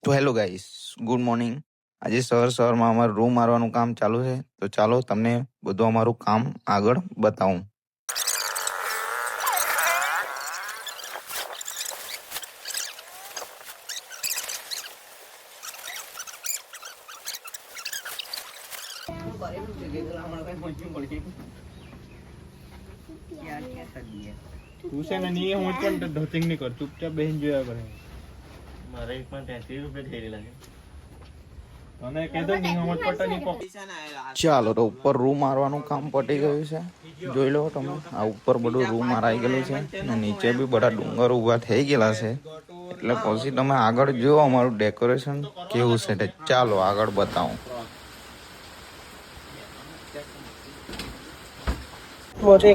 તો hello guys, good morning. આજે સવારમાં અમારું રૂમ મારવાનું કામ ચાલુ છે. તો ચાલો તમને બધું અમારું કામ આગળ બતાવું. તું છે ને નહીં હું પણ ધોતિંગ નહીં કર, ચૂપચાપ બેહીને જોયા કરે. મારે એક પણ 83 રૂપિયા થઈ રહેલા છે. મને કહેતો નહીં હું પટ્ટા નહીં પકડ. ચાલો તો ઉપર રૂમ મારવાનું કામ પતી ગયું છે. જોઈ લો તમે, આ ઉપર બધું રૂમ મારાઈ ગયેલું છે અને નીચે બી બધા ડુંગર ઊભા થઈ ગયેલા છે. એટલે પછી તમે આગળ જુઓ અમારું ડેકોરેશન કેવું છે તે. ચાલો આગળ બતાવું.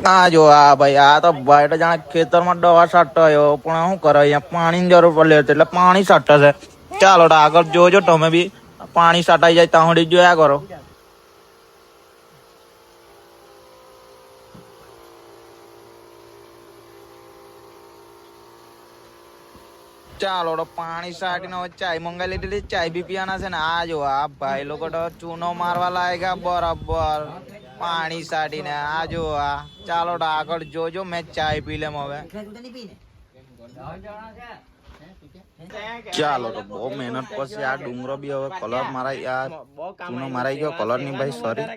આ જો આ ભાઈ, આ તો ભાઈ તો જાણે ખેતરમાં દવા છાંટતો આવ્યો, પણ શું કરે અહીંયા પાણીની જરૂર પડે છે એટલે પાણી છાંટે છે. ચાલો તો આગળ જોજો તમે બી, પાણી છાંટાઈ જાય ત્યાં સુધી જોયા કરો. ચાલો તો પાણી છાંટીને હવે ચાય મંગાવી લીધેલી, ચાય બી પીવાના છે ને. આ જો આ ભાઈ લોકો તો ચૂનો મારવા લાગ્યા બરાબર પાણી છાંટીને. આ જો આ, ચાલો તો આગળ જોજો, મેં ચાય પી લેમ હવે. ચાલો તો બહુ મહેનત પછી આ ડુંગરો બી હવે કલર મારાઈ, આ ચૂનો મારાઈ ગયો, કલર ની ભાઈ સોરી,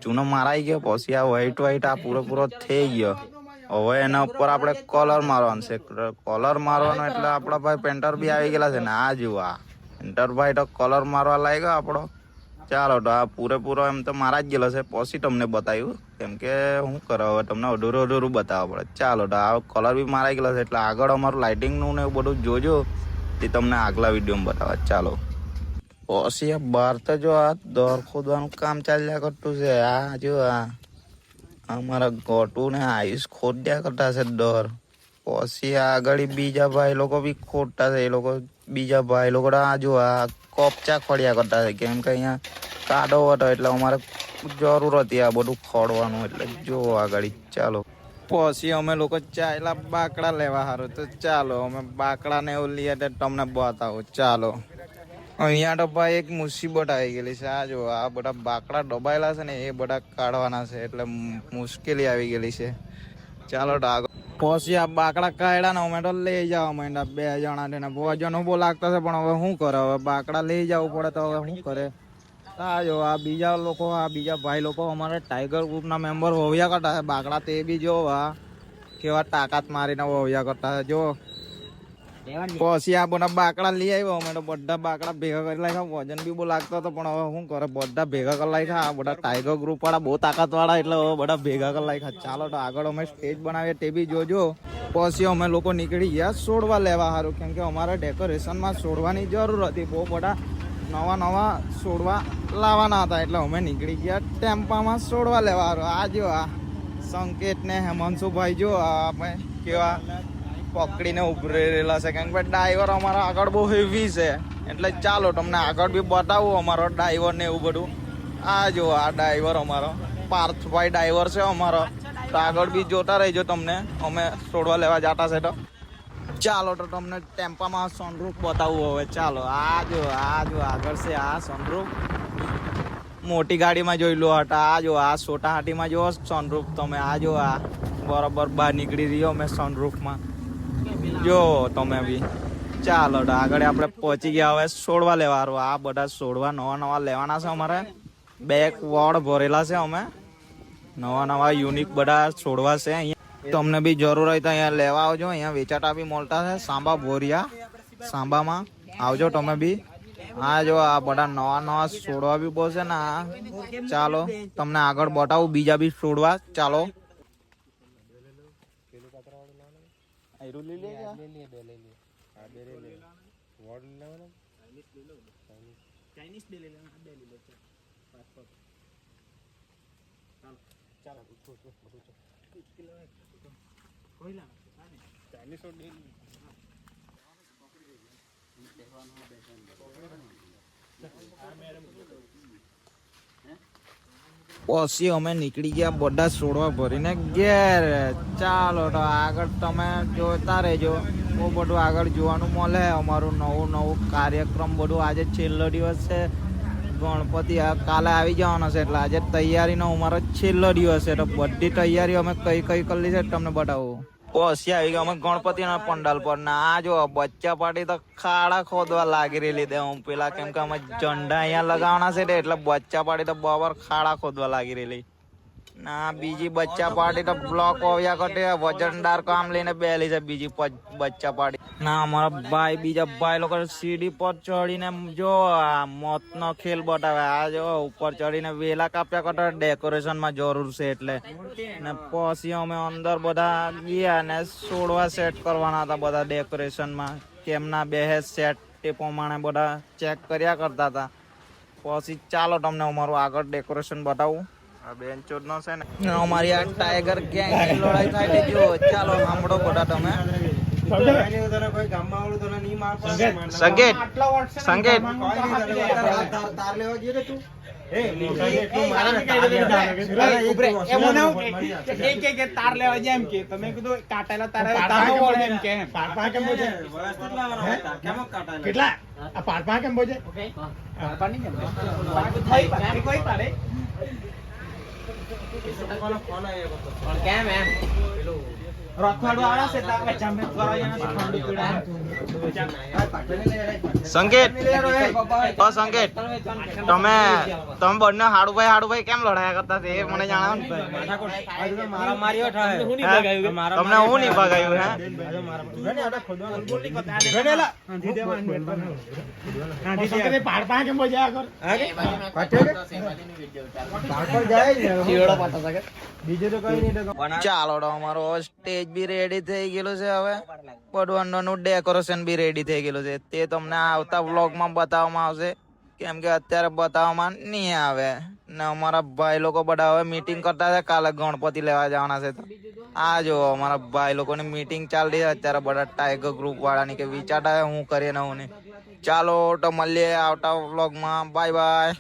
ચૂનો મારાઈ ગયો. પછી આ વ્હાઈટ આ પૂરો થઈ ગયો. હવે એના ઉપર આપણે કલર મારવાનો છે. કલર મારવાનો એટલે આપડા ભાઈ પેન્ટર બી આવી ગયેલા છે ને. આ જુઓ આ પેન્ટર ભાઈ તો કલર મારવા લાગ્યો આપણો. ચાલો તો આ પૂરેપૂરો એમ તો મારા જ ગયેલો છે, પછી તમને બતાવ્યું, કેમ કે શું કરે હવે તમને અધૂરું બતાવવા પડે. ચાલો તો આ કલર બી મારાઈ ગયેલો છે એટલે આગળ અમારું લાઇટિંગનું ને એવું બધું જોજો, તે તમને આગલા વિડીયોમાં બતાવવા. ચાલો પછી આ બહાર તો જો આ દોર ખોદવાનું કામ ચાલ્યા કરતું છે. આ જો આ અમારા ગોટું ને આયુષ ખોદ્યા કરતા છે દોર. પછી આગળ બીજા ભાઈ લોકો બી ખોદતા છે. એ લોકો બીજા ભાઈ લોકો આ જો આ કોપચા ખોડ્યા કરતા છે, કેમ કે અહીંયા કાદો હતો એટલે અમારે જરૂર હતી આ બધું ખોડવાનું. એટલે જો આગળ ચાલો પછી અમે લોકો ચાલ્યા બાકડા લેવા સારું. તો ચાલો અમે બાકડા ને એવું લઈએ તો તમને બતાવો. ચાલો અહીંયા તો ભાઈ એક મુસીબત આવી ગયેલી છે. આ જો આ બધા બાકડા દબાયેલા છે ને, એ બધા કાઢવાના છે એટલે મુશ્કેલી આવી ગયેલી છે. ચાલો તો આગળ પછી આ બાકડા કાઢ્યા ને અમે તો લઈ જવા માંડ્યા 2 જણા થઈને. વજન ઉભો લાગતો છે પણ હવે શું કરે, હવે બાકડા લઈ જવું પડે તો હવે શું કરે. આ જો આ બીજા લોકો, આ બીજા ભાઈ લોકો અમારા ટાઈગર ગ્રુપના મેમ્બર વવ્યા કરતા છે બાકડા. તે બી જો આ કેવા તાકાત મારીને વવ્યા કરતા છે. જો પછી આ બધા બાકડા લઈ આવ્યો અમે તો, બધા બાકડા ભેગા કરી લાગ્યા. વજન બી બહુ લાગતો હતો પણ હવે શું કરે, બધા ભેગા કરી લાગ્યા. આ બધા ટાઈગર ગ્રુપ વાળા બહુ તાકાત વાળા એટલે હવે બધા ભેગા કરી લાગ્યા. ચાલો તો આગળ અમે સ્ટેજ બનાવીએ તે બી જોજો. પછી અમે લોકો નીકળી ગયા છોડવા લેવા સારું, કેમ કે અમારે ડેકોરેશનમાં છોડવાની જરૂર હતી. બહુ બધા નવા છોડવા લાવવાના હતા એટલે અમે નીકળી ગયા ટેમ્પામાં છોડવા લેવા સારું. આ જો આ સંકેત ને હેમાંશુભાઈ જો આપણે કેવા પકડીને ઉભરેલા છે, કેમ કે ડ્રાઈવર અમારા આગળ બહુ હેવી છે. એટલે ચાલો તમને આગળ બી બતાવું અમારો ડ્રાઈવર ને એવું બધું. આ જો આ ડ્રાઈવર અમારો પાર્થભાઈ ડ્રાઈવર છે અમારો. તો આગળ બી જોતા રહેજો, તમને અમે છોડવા લેવા જતા છે. તો ચાલો તો તમને ટેમ્પામાં સનરૂફ બતાવું હવે. ચાલો આ જો આગળ છે આ સનરૂફ. મોટી ગાડીમાં જોઈ લો હતા. આ જો આ છોટા હાટીમાં જો સનરૂફ તમે. આ જો આ બરોબર બહાર નીકળી રહ્યો મેં સનરૂફમાં, જો તમે બી. ચાલો તો આગળ આપણે પહોંચી ગયા હવે છોડવા લેવાનું. આ બધા છોડવા નવા લેવાના છે અમારે. 2 વોર્ડ ભરેલા છે અમે. નવા યુનિક બધા છોડવા છે. અહીંયા તમને બી જરૂર હોય તો અહીંયા લેવા આવજો. અહીંયા વેચાતા બી મળતા છે. સાંબા ભોરિયા, સાંબામાં આવજો તમે બી. આ જો આ બધા નવા છોડવા બી બહુ છે ને. ચાલો તમને આગળ બતાવું બીજા બી છોડવા. ચાલો પછી અમે નીકળી ગયા બધા છોડવા ભરીને ઘેર. ચાલો તો આગળ તમે જોતા રહેજો. બહુ બધું આગળ જોવાનું મળે. અમારું નવું નવું કાર્યક્રમ બધું આજે છેલ્લો દિવસ છે. ગણપતિ કાલે આવી જવાનો છે એટલે આજે તૈયારીનો અમારો છેલ્લો દિવસ છે. તો બધી તૈયારી અમે કઈ કઈ કરી છે તમને બતાવું. પછી આવી ગયા અમે ગણપતિના પંડાલ પર ને આ જો બચ્ચા પાર્ટી તો ખાડા ખોદવા લાગી રહેલી દે હું પેલા કેમ કે અમે ઝંડા અહીંયા લગાવવાના છે એટલે બચ્ચા પાર્ટી તો બરાબર ખાડા ખોદવા લાગી રહેલી. ના બીજી બચ્ચા પાર્ટી તો બ્લોક આવ્યા કરતી વજનદાર કામ લઈને બેલી છે બીજી બચ્ચા પાર્ટી. ના અમારા ભાઈ બીજા ભાઈ લોકો સીડી પર ચડીને જો આ મોતનો ખેલ બતાવે. આ જો ઉપર ચડીને વેલા કાપ્યા કરતા ડેકોરેશન માં જરૂર છે એટલે. ને પછી અમે અંદર બધા ગયા ને છોડવા સેટ કરવાના હતા બધા ડેકોરેશન માં કેમના બેહે સેટ તે પ્રમાણે બધા ચેક કર્યા કરતા હતા. પછી ચાલો તમને અમારું આગળ ડેકોરેશન બતાવું. આ બેન્ચો નો છે ને અમારી આ ટાઈગર ગેંગ લડાઈ થાય છે જો. ચાલો સાંભળો બધા તમે. સંકેત સંકેત તાર લેવા જાય એમ કે તમે કીધું કાટેલા તાર એમ કે પાડપા કેમ બોજે કેટલા આ પાડપા કેમ બોજે પાડપા નહીં કેમ કોઈ પાડે કેમ એમ રથવાડો આળા છે તા જામે દ્વારા જણા ઠંડુ પીડા સંકેત ઓ સંકેત તમે બંને હાડુભાઈ કેમ લડાયા કરતા તે મને જણાવો ને. મારા માર્યો થાય તમને હું નહીં ભગાયું હે પાડપા કેમ બોજ્યા કર બીજું તો કઈ નહીં. ચાલો તો અમારો સ્ટેજ બી રેડી થઈ ગયેલું છે. હવે પડવાનું ડેકોરેશન બી રેડી થઈ ગયેલું છે. તે તમને આવતા વ્લોગમાં બતાવવામાં આવશે કેમ કે અત્યારે બતાવવામાં નહીં આવે. ને અમારા ભાઈ લોકો બધા હવે મીટિંગ કરતા છે કાલે ગણપતિ લેવા જવાના છે. આ જો અમારા ભાઈ લોકોની મીટિંગ ચાલતી છે અત્યારે બધા ટાઈગર ગ્રુપ વાળાની કે વિચારતા હું કરીએ ને હું નહીં. ચાલો તો મળીએ આવતા વ્લોગમાં. Bye bye.